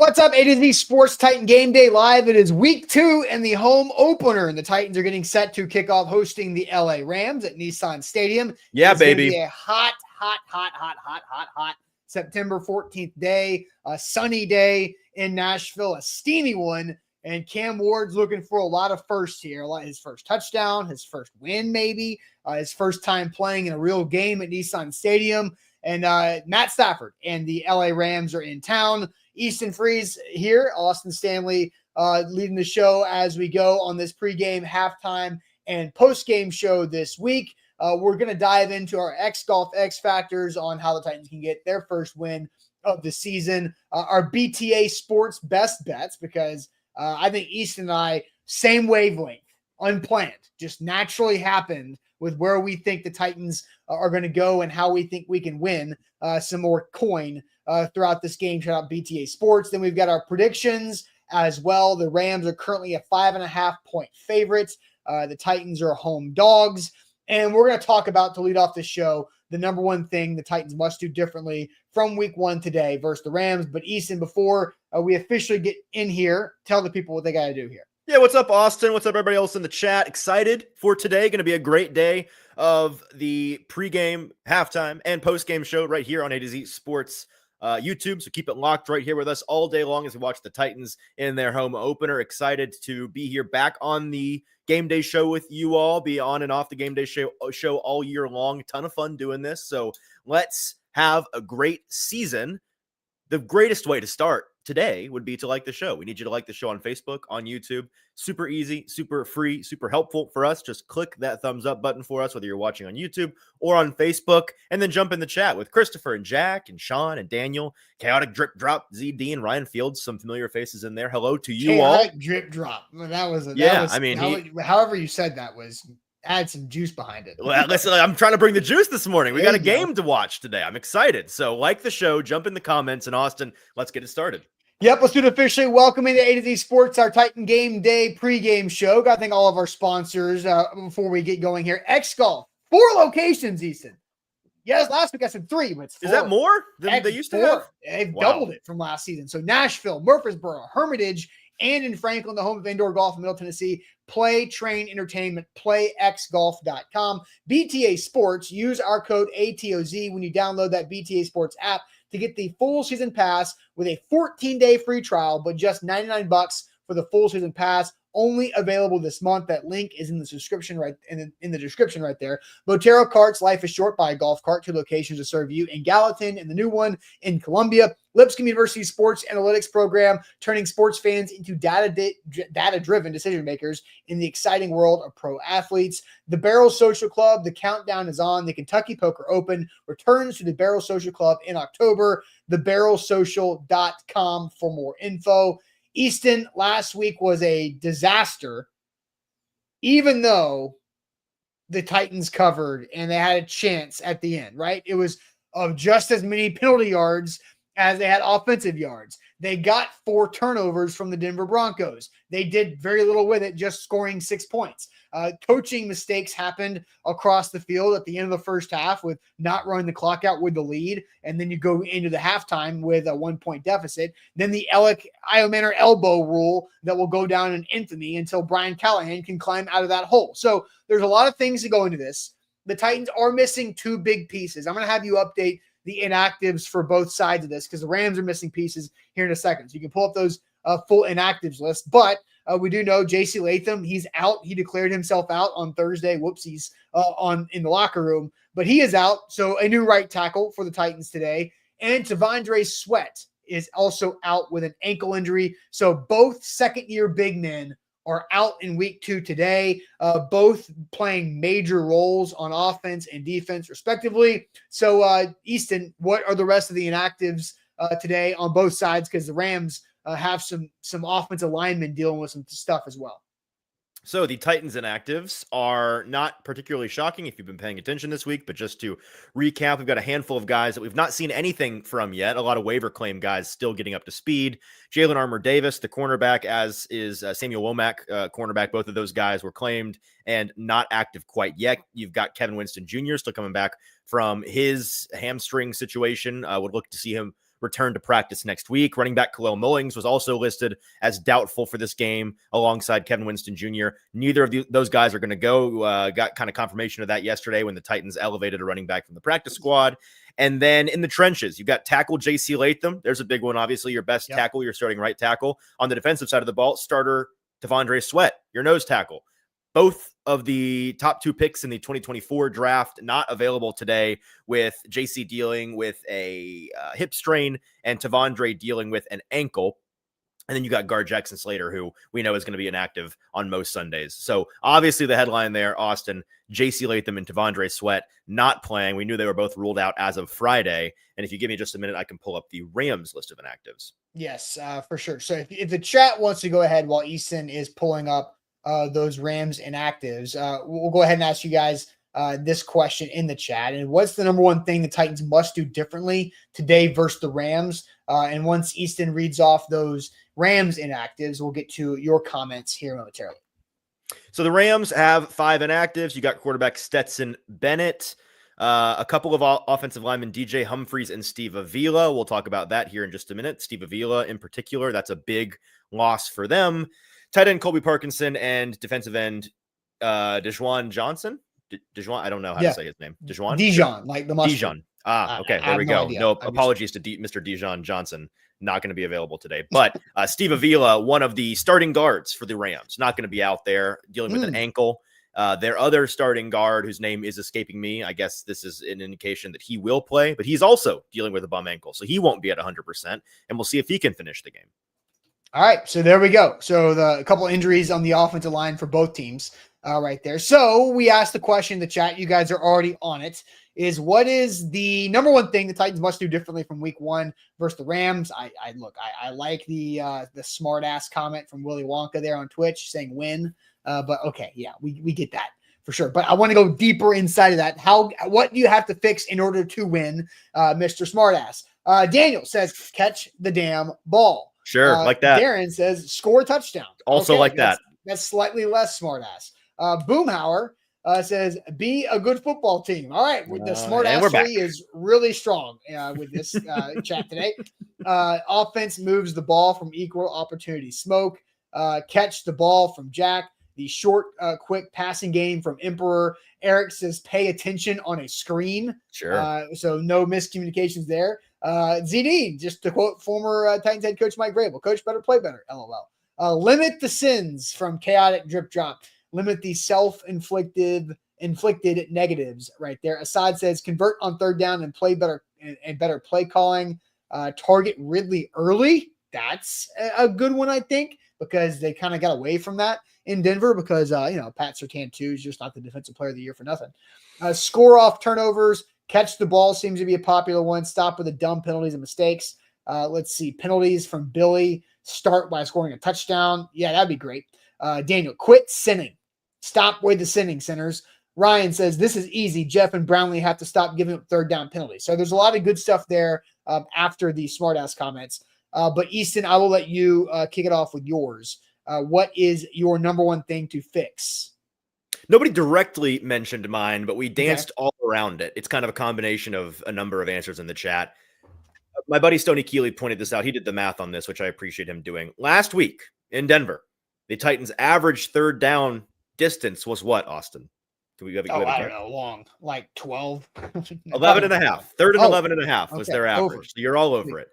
What's up, A to Z Sports Titan Game Day Live. It is week 2 and the home opener, and the Titans are getting set to kick off hosting the LA Rams at Nissan Stadium. Yeah, it's baby. It's going to be a hot September 14th day, a sunny day in Nashville, a steamy one, and Cam Ward's looking for a lot of firsts here. His first touchdown, his first win maybe, his first time playing in a real game at Nissan Stadium, and Matt Stafford and the LA Rams are in town. Easton Freeze here, Austin Stanley leading the show as we go on this pregame, halftime, and postgame show this week. We're going to dive into our Golf X factors on how the Titans can get their first win of the season, our BTA Sports best bets, because I think Easton and I, same wavelength, unplanned, just naturally happened with where we think the Titans are going to go and how we think we can win some more coin throughout this game. Shout out BTA Sports. Then we've got our predictions as well. The Rams are currently a 5.5-point favorites. The Titans are home dogs. And we're going to talk about, to lead off the show, the number one thing the Titans must do differently from week 1 today versus the Rams. But Easton, before we officially get in here, tell the people what they got to do here. Yeah, what's up, Austin? What's up, everybody else in the chat? Excited for today. Going to be a great day of the pregame, halftime, and postgame show right here on A to Z Sports YouTube. So keep it locked right here with us all day long as we watch the Titans in their home opener. Excited to be here back on the Game Day show with you all. Be on and off the Game Day show all year long. Ton of fun doing this. So let's have a great season. The greatest way to start today would be to like the show. We need you to like the show on Facebook, on YouTube. Super easy, super free, super helpful for us. Just click that thumbs up button for us, whether you're watching on YouTube or on Facebook, and then jump in the chat with Christopher and Jack and Sean and Daniel, Chaotic Drip Drop, ZD and Ryan Fields, some familiar faces in there. Hello to you Chaotic all. Drip Drop. However you said that was, add some juice behind it. Well, listen, I'm trying to bring the juice this morning. We got a game to watch today. I'm excited. So like the show, jump in the comments, and Austin, let's get it started. Yep, let's do it officially. Welcoming to A to Z Sports, our Titan Game Day pregame show. Got to thank all of our sponsors before we get going here. X Golf, 4 locations, Easton. Yes, last week I said 3, but it's 4. Is that more than they used to have? They've doubled it from last season. So Nashville, Murfreesboro, Hermitage, and in Franklin, the home of indoor golf in Middle Tennessee. Play, train, entertainment, playxgolf.com. BTA Sports, use our code ATOZ when you download that BTA Sports app to get the full season pass with a 14-day free trial, but just $99 for the full season pass. Only available this month. That link is in the description right in the description right there. Botero Carts, Life is Short, by a golf cart. 2 locations to serve you in Gallatin and the new one in Columbia. Lipscomb University Sports Analytics Program, turning sports fans into data-driven decision makers in the exciting world of pro athletes. The Barrel Social Club, the countdown is on. The Kentucky Poker Open returns to the Barrel Social Club in October. TheBarrelSocial.com for more info. Easton, last week was a disaster, even though the Titans covered and they had a chance at the end, right? It was of just as many penalty yards as they had offensive yards. They got 4 turnovers from the Denver Broncos. They did very little with it, just scoring 6 points. Coaching mistakes happened across the field at the end of the first half with not running the clock out with the lead, and then you go into the halftime with a 1-point deficit. Then the Iomanner elbow rule that will go down in infamy until Brian Callahan can climb out of that hole. So there's a lot of things to go into this. The Titans are missing 2 big pieces. I'm going to have you update the inactives for both sides of this because the Rams are missing pieces here in a second. So you can pull up those full inactives list. But we do know J.C. Latham, he's out. He declared himself out on Thursday. Whoopsies in the locker room. But he is out. So a new right tackle for the Titans today. And Tavondre Sweat is also out with an ankle injury. So both second-year big men are out in week 2 today, both playing major roles on offense and defense, respectively. So, Easton, what are the rest of the inactives today on both sides? Because the Rams have some offensive linemen dealing with some stuff as well. So the Titans inactives are not particularly shocking if you've been paying attention this week, but just to recap, we've got a handful of guys that we've not seen anything from yet. A lot of waiver claim guys still getting up to speed. Jalen Armour-Davis, the cornerback, as is Samuel Womack, cornerback. Both of those guys were claimed and not active quite yet. You've got Kevin Winston Jr. still coming back from his hamstring situation. Would look to see him return to practice next week. Running back Khalil Mullings was also listed as doubtful for this game alongside Kevin Winston Jr. Neither of those guys are going to go. Got kind of confirmation of that yesterday when the Titans elevated a running back from the practice squad. And then in the trenches, you've got tackle J.C. Latham. There's a big one, obviously, your best tackle, your starting right tackle. On the defensive side of the ball, starter T'Vondre Sweat, your nose tackle. Both of the top 2 picks in the 2024 draft not available today, with JC dealing with a hip strain and T'Vondre dealing with an ankle. And then you got guard Jackson Slater, who we know is going to be inactive on most Sundays. So obviously the headline there, Austin, JC Latham and T'Vondre Sweat not playing. We knew they were both ruled out as of Friday. And if you give me just a minute, I can pull up the Rams list of inactives. Yes, for sure. So if the chat wants to go ahead while Easton is pulling up those Rams inactives, we'll go ahead and ask you guys this question in the chat. And what's the number one thing the Titans must do differently today versus the Rams? And once Easton reads off those Rams inactives, we'll get to your comments here momentarily. So the Rams have 5 inactives. You got quarterback Stetson Bennett, a couple of offensive linemen, DJ Humphries and Steve Avila. We'll talk about that here in just a minute. Steve Avila in particular, that's a big loss for them. Tight end Colby Parkinson and defensive end Dejuan Johnson. Dejuan, I don't know how to say his name. Dijon, like the mushroom. Dijon. Okay, there we go. No apologies to Mr. Dijon Johnson. Not going to be available today. But Steve Avila, one of the starting guards for the Rams, not going to be out there dealing with an ankle. Their other starting guard, whose name is escaping me, I guess this is an indication that he will play, but he's also dealing with a bum ankle, so he won't be at 100%, and we'll see if he can finish the game. All right, so there we go. So a couple injuries on the offensive line for both teams right there. So we asked the question in the chat. You guys are already on it. Is what is the number one thing the Titans must do differently from week 1 versus the Rams? I like the smart ass comment from Willy Wonka there on Twitch saying win. But okay, yeah, we get that for sure. But I want to go deeper inside of that. What do you have to fix in order to win, Mr. Smartass? Daniel says catch the damn ball. Sure, like that. Darren says score a touchdown. Also like that. That's slightly less smartass. Boomhauer says be a good football team. All right, the smartassery is really strong with this chat today. Offense moves the ball from equal opportunity. Smoke, catch the ball from Jack. The short, quick passing game from Emperor. Eric says pay attention on a screen. Sure. So no miscommunications there. ZD, just to quote former Titans head coach Mike Vrabel, coach better, play better, LOL. Limit the sins from chaotic drip drop. Limit the self-inflicted negatives right there. Assad says convert on third down and play better and better play calling. Target Ridley early. That's a good one, I think, because they kind of got away from that in Denver because, Pat Surtain 2 is just not the defensive player of the year for nothing. Score off turnovers. Catch the ball seems to be a popular one. Stop with the dumb penalties and mistakes. Let's see. Penalties from Billy. Start by scoring a touchdown. Yeah, that'd be great. Daniel, quit sinning. Stop with the sinning, sinners. Ryan says, this is easy. Jeff and Brownlee have to stop giving up third down penalties. So there's a lot of good stuff there after the smartass comments. But Easton, I will let you kick it off with yours. What is your number one thing to fix? Nobody directly mentioned mine, but we danced all around it. It's kind of a combination of a number of answers in the chat. My buddy Stoney Keeley pointed this out. He did the math on this, which I appreciate him doing. Last week in Denver, the Titans' average third down distance was what, Austin? Do we have I don't know, long, like 12. 11 and a half. Third and 11 and a half was their average. So you're all over it.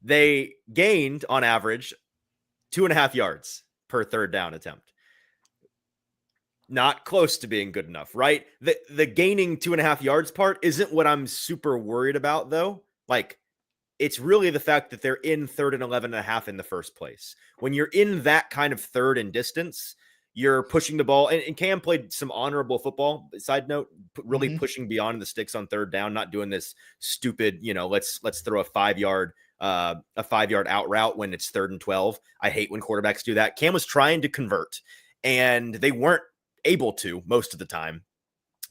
They gained on average 2.5 yards per third down attempt. Not close to being good enough, right? The gaining 2.5 yards part isn't what I'm super worried about, though. Like, it's really the fact that they're in third and 11 and a half in the first place. When you're in that kind of third and distance, you're pushing the ball. And Cam played some honorable football. Side note, really pushing beyond the sticks on third down, not doing this stupid, let's throw a 5-yard out route when it's 3rd and 12. I hate when quarterbacks do that. Cam was trying to convert, and they weren't able to most of the time.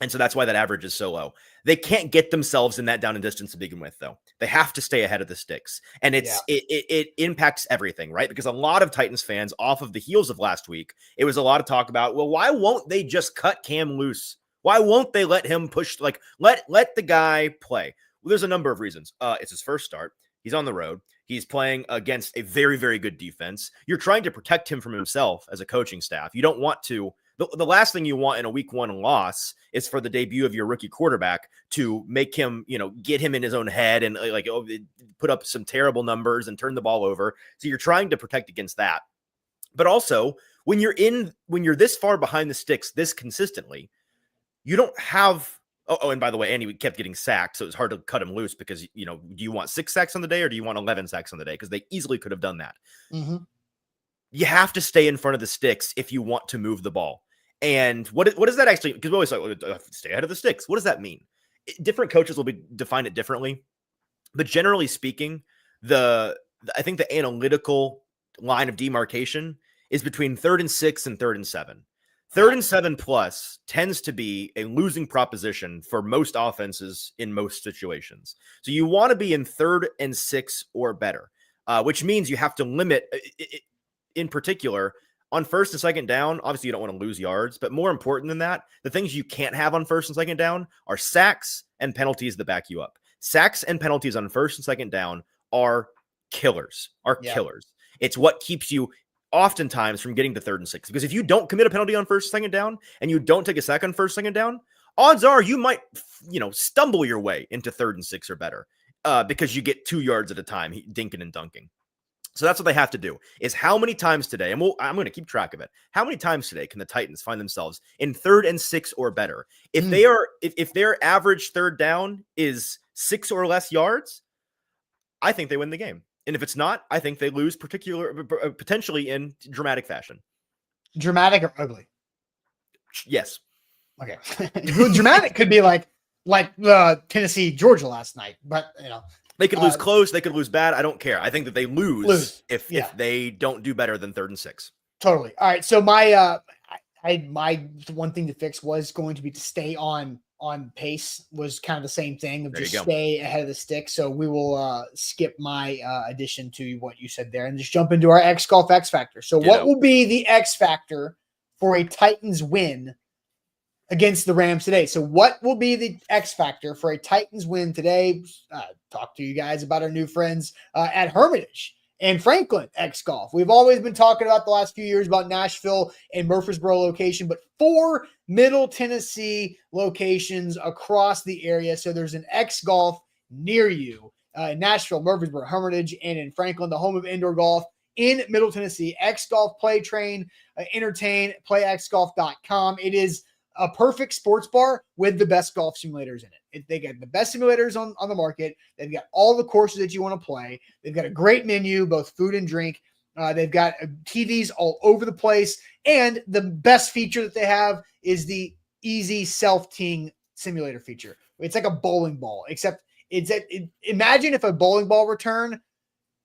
And so that's why that average is so low. They can't get themselves in that down and distance to begin with, though. They have to stay ahead of the sticks. And it impacts everything, right? Because a lot of Titans fans, off of the heels of last week, it was a lot of talk about, well, why won't they just cut Cam loose? Why won't they let him push? Like, let the guy play. Well, there's a number of reasons. It's his first start. He's on the road. He's playing against a very, very good defense. You're trying to protect him from himself as a coaching staff. You don't want to. The last thing you want in a week 1 loss is for the debut of your rookie quarterback to make him, get him in his own head and put up some terrible numbers and turn the ball over. So you're trying to protect against that. But also, when you're this far behind the sticks this consistently, you don't have. Oh, and by the way, Andy kept getting sacked, so it was hard to cut him loose because, do you want 6 sacks on the day or do you want 11 sacks on the day? Because they easily could have done that. Mm-hmm. You have to stay in front of the sticks if you want to move the ball. And what does that actually, because we always like, stay ahead of the sticks. What does that mean? Different coaches will define it differently. But generally speaking, I think the analytical line of demarcation is between 3rd and 6 and 3rd and 7. 3rd and 7 plus tends to be a losing proposition for most offenses in most situations. So you want to be in 3rd and 6 or better, which means you have to limit, in particular, on 1st and 2nd down. Obviously, you don't want to lose yards, but more important than that, the things you can't have on 1st and 2nd down are sacks and penalties that back you up. Sacks and penalties on 1st and 2nd down are killers, killers. It's what keeps you oftentimes from getting to 3rd and 6, because if you don't commit a penalty on 1st, 2nd down and you don't take a sack on 1st, 2nd down, odds are you might, stumble your way into 3rd and 6 or better because you get 2 yards at a time, dinking and dunking. So that's what they have to do, is how many times today, and I'm going to keep track of it. How many times today can the Titans find themselves in 3rd and 6 or better? If they are, if their average 3rd down is 6 or less yards, I think they win the game. And if it's not, I think they lose potentially in dramatic fashion. Dramatic or ugly? Yes. Okay. Dramatic could be like Tennessee, Georgia last night, but they could lose close. They could lose bad. I don't care. I think that they lose. If they don't do better than 3rd and 6. Totally. All right. So my one thing to fix was going to be to stay on pace, was kind of the same thing of just stay ahead of the stick. So we will skip my addition to what you said there and just jump into our Golf X Factor. So what will be the X Factor for a Titans win against the Rams today? So what will be the X Factor for a Titans win today? Talk to you guys about our new friends at Hermitage and Franklin X Golf. We've always been talking about the last few years about Nashville and Murfreesboro location, but 4 Middle Tennessee locations across the area. So there's an X Golf near you, Nashville, Murfreesboro, Hermitage, and in Franklin, the home of indoor golf in Middle Tennessee. X Golf, play, train, entertain, playxgolf.com. It is a perfect sports bar with the best golf simulators in it. They got the best simulators on the market. They've got all the courses that you want to play. They've got a great menu, both food and drink. They've got TVs all over the place. And the best feature that they have is the easy self-teeing simulator feature. It's like a bowling ball, except imagine if a bowling ball return,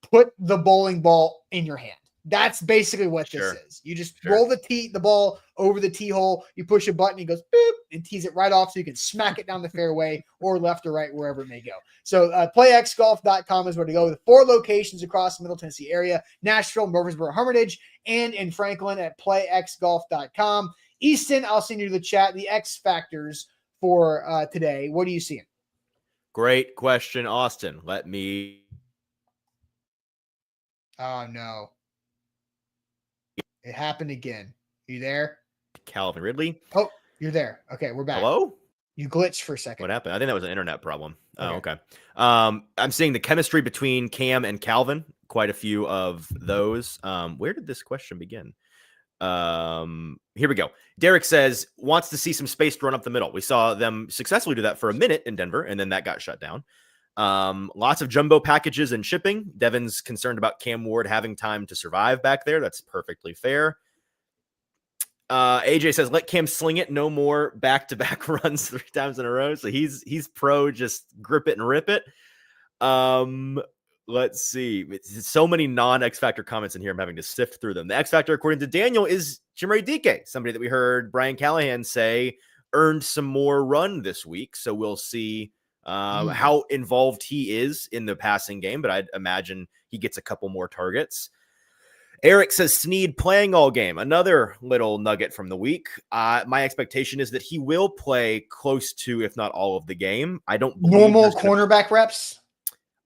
put the bowling ball in your hand. That's basically what this is. You just roll the ball over the tee hole. You push a button, it goes boop, and tees it right off so you can smack it down the fairway or left or right, wherever it may go. So playxgolf.com is where to go. The 4 locations across the Middle Tennessee area: Nashville, Murfreesboro, Hermitage, and in Franklin at playxgolf.com. Easton, I'll send you the chat, the X factors for today. What are you seeing? Great question, Austin. Let me. Oh, no. It happened again. You there? Calvin Ridley. Oh, you're there. Okay, we're back. Hello? You glitched for a second. What happened? I think that was an internet problem. Okay. I'm seeing the chemistry between Cam and Calvin. Quite a few of those. Where did this question begin? Here we go. Derek says, wants to see some space run up the middle. We saw them successfully do that for a minute in Denver, and then that got shut down. Lots of jumbo packages and shipping. Devin's concerned about Cam Ward having time to survive back there. That's perfectly fair. AJ says, let Cam sling it. No more back-to-back runs 3 times in a row. So he's pro, just grip it and rip it. Let's see. It's so many non-X Factor comments in here. I'm having to sift through them. The X Factor, according to Daniel, is Jimmy Dike, somebody that we heard Brian Callahan say earned some more run this week. So we'll see how involved he is in the passing game, but I'd imagine he gets a couple more targets. Eric says Snead playing all game. Another little nugget from the week. My expectation is that he will play close to, if not all of the game. I don't believe Normal cornerback reps.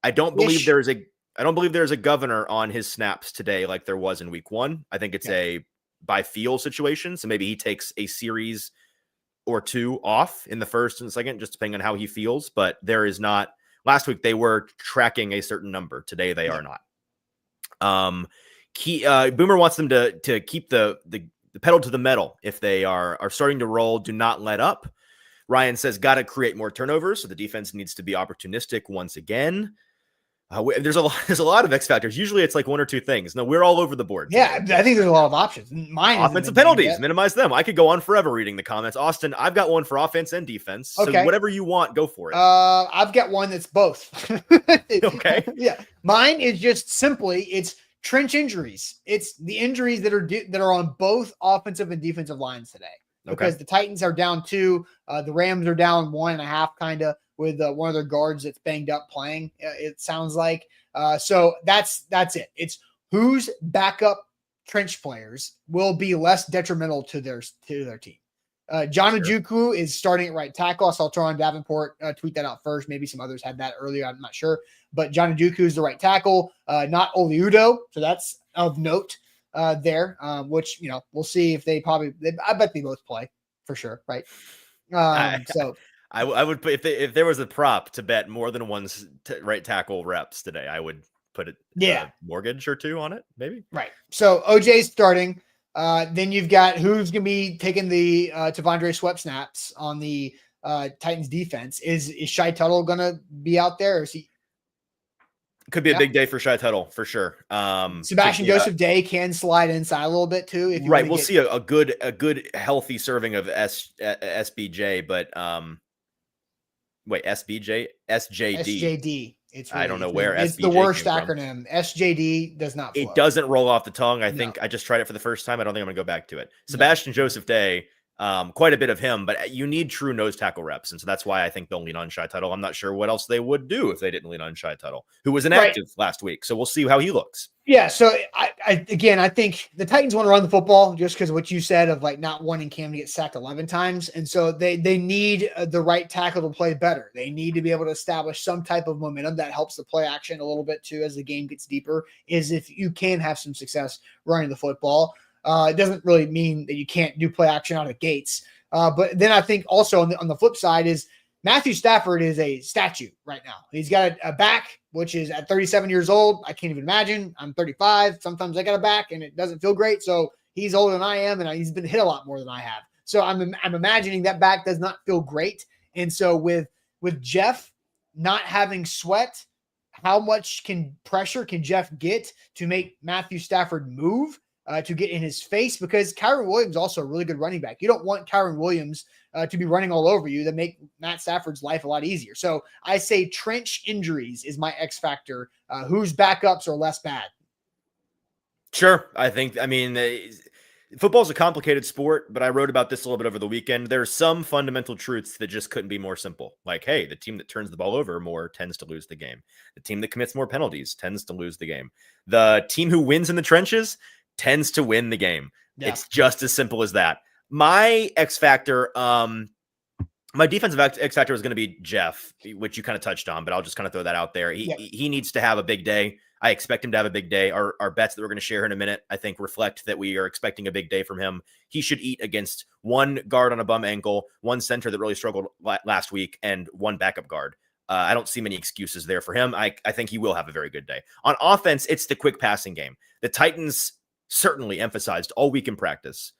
I don't believe there's a governor on his snaps today like there was in week 1. I think it's a by feel situation. So maybe he takes a series or 2 off in the first and second, just depending on how he feels. But there is not. Last week they were tracking a certain number. Today they are not. Boomer wants them to keep the pedal to the metal. If they are starting to roll, do not let up. Ryan says, got to create more turnovers. So the defense needs to be opportunistic once again. There's a lot of X factors. Usually it's like 1 or 2 things. No, we're all over the board. Yeah, today. I think there's a lot of options. Mine offensive penalties, minimize them. I could go on forever reading the comments. Austin, I've got one for offense and defense. Okay. So whatever you want, go for it. I've got one that's both. Okay. Yeah. Mine is just simply, it's trench injuries. It's the injuries that are on both offensive and defensive lines today. Because the Titans are down 2. The Rams are down 1.5, kind of, with one of their guards that's banged up playing, it sounds like. So that's it. It's whose backup trench players will be less detrimental to their team. John Ojukwu is starting at right tackle. I saw Teron Davenport tweet that out first. Maybe some others had that earlier. I'm not sure. But John Ojukwu is the right tackle, not Oli Udoh. So that's of note there, which, we'll see if I bet they both play for sure, right? I would put if there was a prop to bet more than one's right tackle reps today, I would put it mortgage or 2 on it, maybe. Right. So OJ's starting. Then you've got who's going to be taking the T'Vondre Sweat snaps on the Titans defense. Is Shai Tuttle going to be out there? Or is he? Could be a big day for Shai Tuttle for sure. Sebastian Joseph Day can slide inside a little bit too. If right. We'll see a good healthy serving of SBJ, but wait, SJD. SJD. I don't know where it's SBJ the worst acronym. SJD does not flow. It doesn't roll off the tongue. I think I just tried it for the first time. I don't think I'm gonna go back to it. Sebastian Joseph Day, quite a bit of him, but you need true nose tackle reps. And so that's why I think they'll lean on Shai Tuttle. I'm not sure what else they would do if they didn't lean on Shai Tuttle, who was inactive last week. So we'll see how he looks. Yeah. So I think the Titans want to run the football just because of what you said of like not wanting Cam to get sacked 11 times. And so they need the right tackle to play better. They need to be able to establish some type of momentum that helps the play action a little bit too, as the game gets deeper, is if you can have some success running the football. It doesn't really mean that you can't do play action out of the gates. But then I think also on the flip side is Matthew Stafford is a statue right now. He's got a back, which is at 37 years old. I can't even imagine. I'm 35. Sometimes I got a back and it doesn't feel great. So he's older than I am, and he's been hit a lot more than I have. So I'm imagining that back does not feel great. And so with Jeff not having Sweat, how much pressure can Jeff get to make Matthew Stafford move? To get in his face, because Kyron Williams is also a really good running back. You don't want Kyron Williams to be running all over you. That make Matt Stafford's life a lot easier. So I say trench injuries is my X factor. Whose backups are less bad? Sure. Football's a complicated sport, but I wrote about this a little bit over the weekend. There's some fundamental truths that just couldn't be more simple. Like, hey, the team that turns the ball over more tends to lose the game. The team that commits more penalties tends to lose the game. The team who wins in the trenches tends to win the game. Yeah. It's just as simple as that. My X factor, my defensive X factor is going to be Jeff, which you kind of touched on, but I'll just kind of throw that out there. He needs to have a big day. I expect him to have a big day. Our bets that we're going to share in a minute, I think, reflect that we are expecting a big day from him. He should eat against one guard on a bum ankle, one center that really struggled last week, and one backup guard. I don't see many excuses there for him. I think he will have a very good day. On offense, it's the quick passing game. The Titans certainly emphasized all week in practice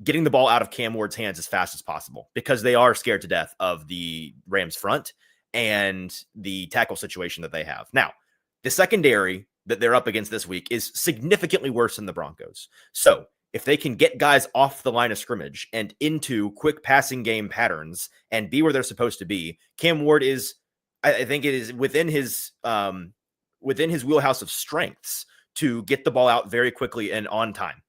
getting the ball out of Cam Ward's hands as fast as possible, because they are scared to death of the Rams front and the tackle situation that they have. Now, the secondary that they're up against this week is significantly worse than the Broncos. So if they can get guys off the line of scrimmage and into quick passing game patterns and be where they're supposed to be, Cam Ward is, I think it is within his wheelhouse of strengths to get the ball out very quickly and on time.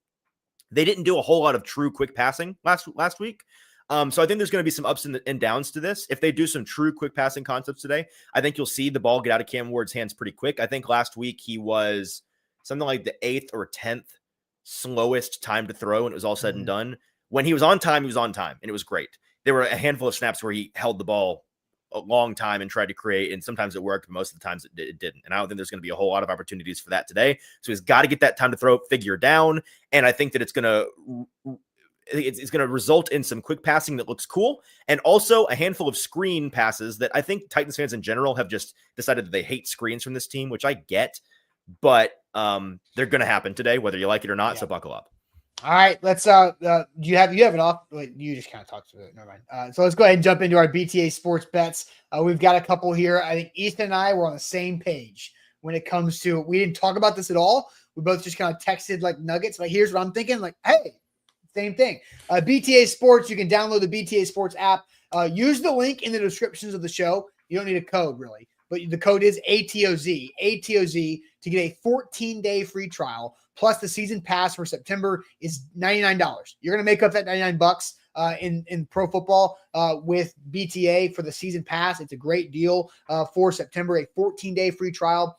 They didn't do a whole lot of true quick passing last week. So I think there's going to be some ups and downs to this. If they do some true quick passing concepts today, I think you'll see the ball get out of Cam Ward's hands pretty quick. I think last week he was something like the 8th or 10th slowest time to throw when it was all said and done. When he was on time, and it was great. There were a handful of snaps where he held the ball a long time and tried to create, and sometimes it worked, but most of the times it didn't. And I don't think there's going to be a whole lot of opportunities for that today. So he's got to get that time to throw figure down, and I think that it's going to result in some quick passing that looks cool, and also a handful of screen passes that I think Titans fans in general have just decided that they hate screens from this team, which I get, but they're going to happen today, whether you like it or not. So buckle up. All right, let's you have it off. Wait, you just kind of talked through it. Never mind. So let's go ahead and jump into our BTA sports bets. We've got a couple here. I think Ethan and I were on the same page when it comes to, we didn't talk about this at all. We both just kind of texted like nuggets. Like, here's what I'm thinking. Like, hey, same thing. BTA Sports, you can download the BTA Sports app. Use the link in the descriptions of the show. You don't need a code really, but the code is ATOZ to get a 14-day free trial. Plus the season pass for September is $99. You're going to make up that $99 in pro football with BTA for the season pass. It's a great deal for September, a 14-day free trial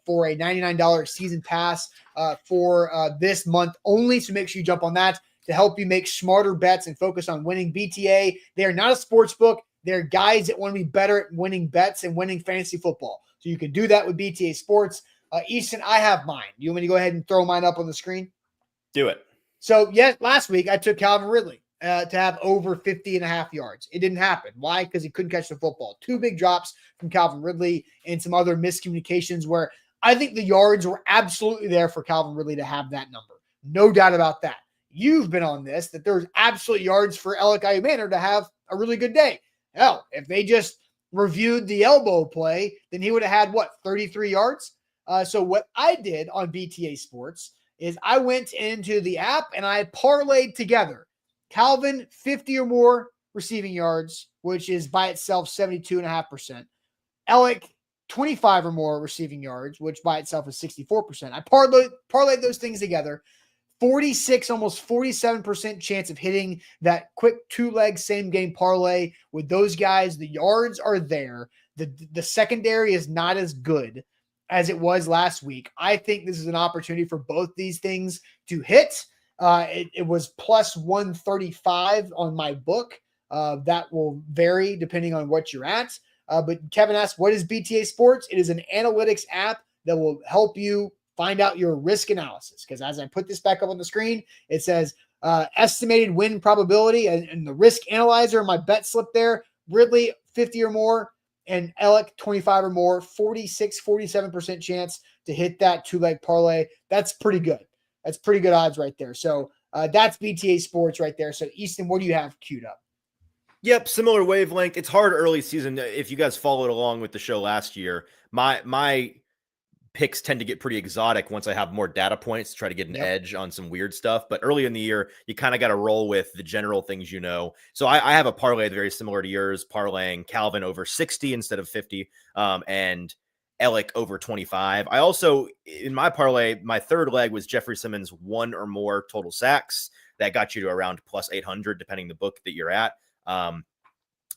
for a $99 season pass for this month only. So make sure you jump on that to help you make smarter bets and focus on winning. BTA, they are not a sports book. They're guys that want to be better at winning bets and winning fantasy football. So you can do that with BTA Sports. Easton, I have mine. You want me to go ahead and throw mine up on the screen? Do it. So, yes, last week I took Calvin Ridley to have over 50.5 yards. It didn't happen. Why? Because he couldn't catch the football. 2 big drops from Calvin Ridley and some other miscommunications where I think the yards were absolutely there for Calvin Ridley to have that number. No doubt about that. You've been on this, that there's absolute yards for Alec Ayumanor to have a really good day. Hell, if they just reviewed the elbow play, then he would have had, 33 yards? So what I did on BTA Sports is I went into the app and I parlayed together Calvin 50 or more receiving yards, which is by itself 72.5%. Alec 25 or more receiving yards, which by itself is 64%. I parlayed those things together. 46, almost 47% chance of hitting that quick 2-leg same game parlay with those guys. The yards are there. The secondary is not as good as it was last week. I think this is an opportunity for both these things to hit. It was plus 135 on my book. That will vary depending on what you're at. But Kevin asked, what is BTA Sports? It is an analytics app that will help you find out your risk analysis. Because as I put this back up on the screen, it says estimated win probability and the risk analyzer, my bet slip there, Ridley 50 or more, and Alec 25 or more, 47% chance to hit that 2-leg parlay. That's pretty good. That's pretty good odds right there. So that's BTA Sports right there. So Easton, what do you have queued up? Yep, similar wavelength. It's hard early season. If you guys followed along with the show last year, my picks tend to get pretty exotic once I have more data points to try to get an edge on some weird stuff. But early in the year, you kind of got to roll with the general things you know. So I have a parlay very similar to yours, parlaying Calvin over 60 instead of 50, and Alec over 25. I also, in my parlay, my third leg was Jeffrey Simmons 1 or more total sacks. That got you to around plus 800, depending the book that you're at.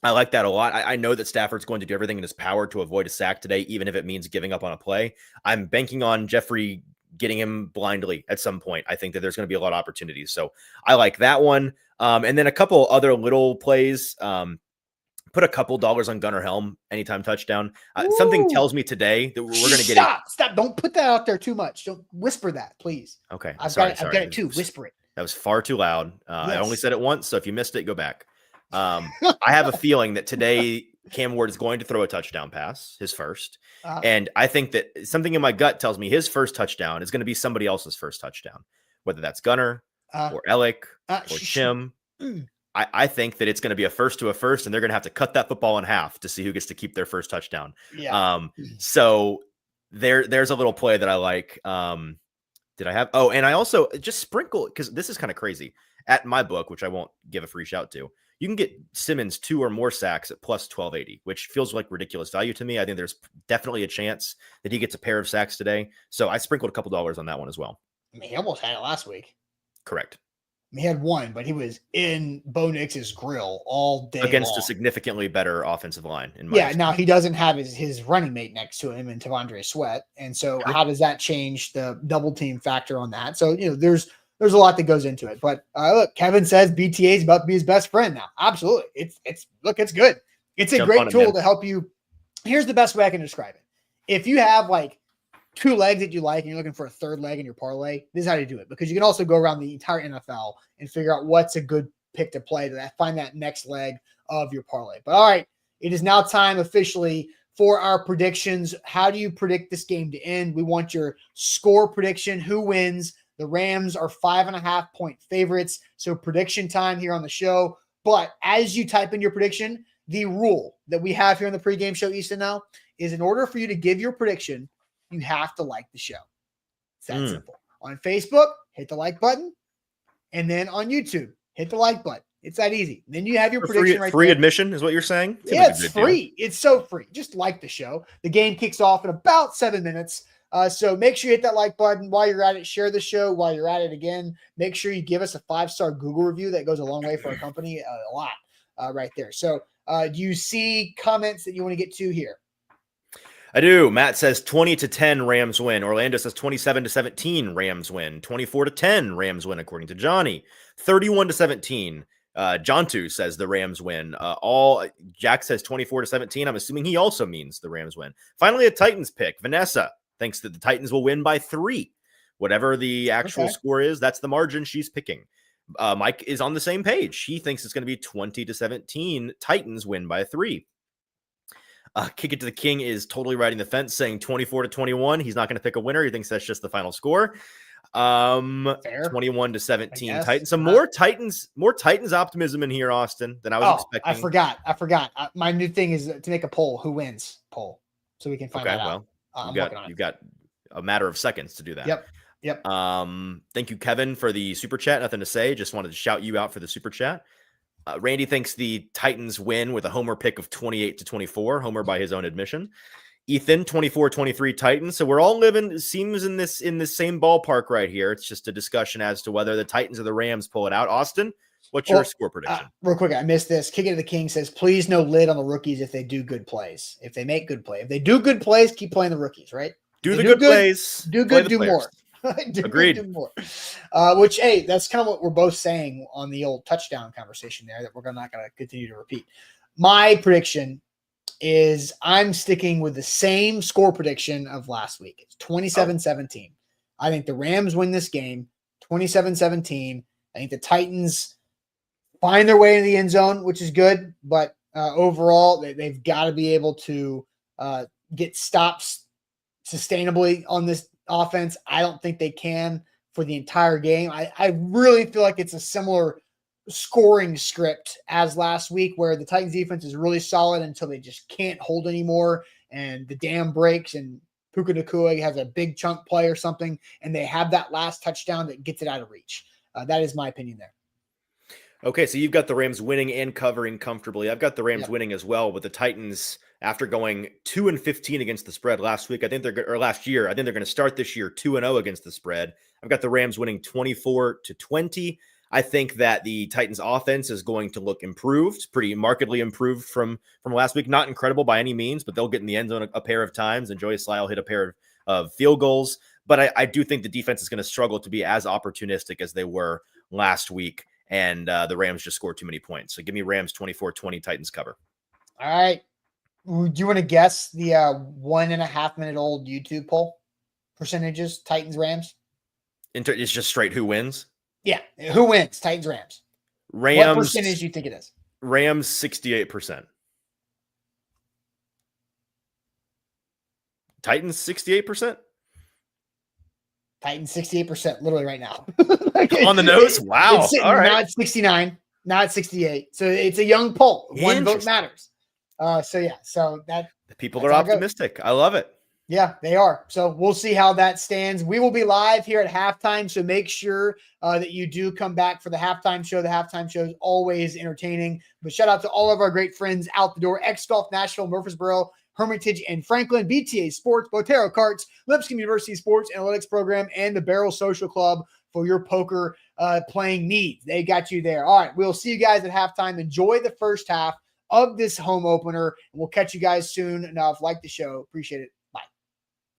I like that a lot. I know that Stafford's going to do everything in his power to avoid a sack today, even if it means giving up on a play. I'm banking on Jeffrey getting him blindly at some point. I think that there's going to be a lot of opportunities. So I like that one. And then a couple other little plays. Put a couple dollars on Gunnar Helm anytime touchdown. Something tells me today that we're going to get Stop. Don't put that out there too much. Don't whisper that, please. Okay. I've got it too. Whisper it. That was far too loud. Yes. I only said it once. So if you missed it, go back. I have a feeling that today Cam Ward is going to throw a touchdown pass, his first. And I think that something in my gut tells me his first touchdown is going to be somebody else's first touchdown, whether that's Gunnar or Alec or Chim. I think that it's going to be a first to a first, and they're going to have to cut that football in half to see who gets to keep their first touchdown. Yeah. So there's a little play that I like. Did I have? Oh, and I also just sprinkle, because this is kind of crazy. At my book, which I won't give a free shout to, you can get Simmons 2 or more sacks at plus 1280, which feels like ridiculous value to me. I think there's definitely a chance that he gets a pair of sacks today. So I sprinkled a couple dollars on that one as well. I mean, he almost had it last week. Correct. He had one, but he was in Bo Nix's grill all day against long. A significantly better offensive line. Now he doesn't have his running mate next to him in Tavondre Sweat. And so how does that change the double team factor on that? So, there's there's a lot that goes into it. But look, Kevin says BTA is about to be his best friend now. Absolutely. It's good. It's a great tool to help you. Here's the best way I can describe it. If you have like 2 legs that you like and you're looking for a third leg in your parlay, this is how you do it, because you can also go around the entire NFL and figure out what's a good pick to play to find that next leg of your parlay. But all right, it is now time officially for our predictions. How do you predict this game to end? We want your score prediction. Who wins? The Rams are 5.5-point favorites. So prediction time here on the show. But as you type in your prediction, the rule that we have here on the pregame show, Easton, now is in order for you to give your prediction, you have to like the show. It's that simple. On Facebook, hit the like button. And then on YouTube, hit the like button. It's that easy. Then you have your prediction right free there. admission is what you're saying? Yeah, it's free. It's so free. Just like the show. The game kicks off in about 7 minutes. So make sure you hit that like button. While you're at it, share the show. While you're at it again, make sure you give us a 5-star Google review. That goes a long way for our company. A lot right there. So do you see comments that you want to get to here? I do. Matt says 20-10 Rams win. Orlando says 27-17 Rams win. 24-10 Rams win, according to Johnny. 31-17. Jontu says the Rams win. Jack says 24-17. I'm assuming he also means the Rams win. Finally, a Titans pick. Vanessa thinks that the Titans will win by 3. Whatever the actual score is, that's the margin she's picking. Mike is on the same page. He thinks it's going to be 20-17. Titans win by 3. Kick it to the King is totally riding the fence, saying 24-21. He's not going to pick a winner. He thinks that's just the final score. 21-17 Titans. Some more Titans optimism in here, Austin, than I was expecting. I forgot. My new thing is to make a poll. Who wins poll, so we can find that out. You've got a matter of seconds to do that. Yep. Thank you, Kevin, for the super chat. Nothing to say. Just wanted to shout you out for the super chat. Randy thinks the Titans win with a homer pick of 28-24. Homer by his own admission. Ethan, 24-23 Titans. So we're all living, seems in this same ballpark right here. It's just a discussion as to whether the Titans or the Rams pull it out. Austin, what's your score prediction? Real quick, I missed this. Kick it to the King says, please no lid on the rookies if they do good plays. If they make good plays. If they do good plays, keep playing the rookies, right? Do the good plays. Do good, do more. Agreed. Do more. Which, hey, that's kind of what we're both saying on the old touchdown conversation there that we're not going to continue to repeat. My prediction is I'm sticking with the same score prediction of last week. It's 27-17. I think the Rams win this game 27-17. I think the Titans find their way into the end zone, which is good. But overall, they've got to be able to get stops sustainably on this offense. I don't think they can for the entire game. I really feel like it's a similar scoring script as last week, where the Titans defense is really solid until they just can't hold anymore and the dam breaks and Puka Nacua has a big chunk play or something and they have that last touchdown that gets it out of reach. That is my opinion there. Okay, so you've got the Rams winning and covering comfortably. I've got the Rams winning as well, with the Titans, after going 2-15 against the spread last week, last year, I think they're going to start this year 2-0 against the spread. I've got the Rams winning 24-20. I think that the Titans offense is going to look improved, pretty markedly improved from last week. Not incredible by any means, but they'll get in the end zone a pair of times, and Joey Slye will hit a pair of field goals. But I do think the defense is going to struggle to be as opportunistic as they were last week, and the Rams just scored too many points. So give me Rams 24-20, Titans cover. All right. Do you want to guess the 1.5 minute old YouTube poll percentages? Titans, Rams. It's just straight who wins. Yeah, who wins? Titans, Rams. What percentage do you think it is? Rams 68%. Titans 68%. Titans 68%, literally right now. On the nose. Wow. All right. Not 69, not 68. So it's a young poll. One vote matters. So that the people are optimistic. I love it. Yeah, they are. So we'll see how that stands. We will be live here at halftime, so make sure that you do come back for the halftime show. The halftime show is always entertaining. But shout out to all of our great friends out the door: X Golf Nashville, Murfreesboro, Hermitage, and Franklin, BTA Sports, Botero Karts, Lipscomb University Sports Analytics Program, and the Barrel Social Club for your poker playing needs. They got you there. All right, we'll see you guys at halftime. Enjoy the first half of this home opener, and we'll catch you guys soon enough. Like the show. Appreciate it.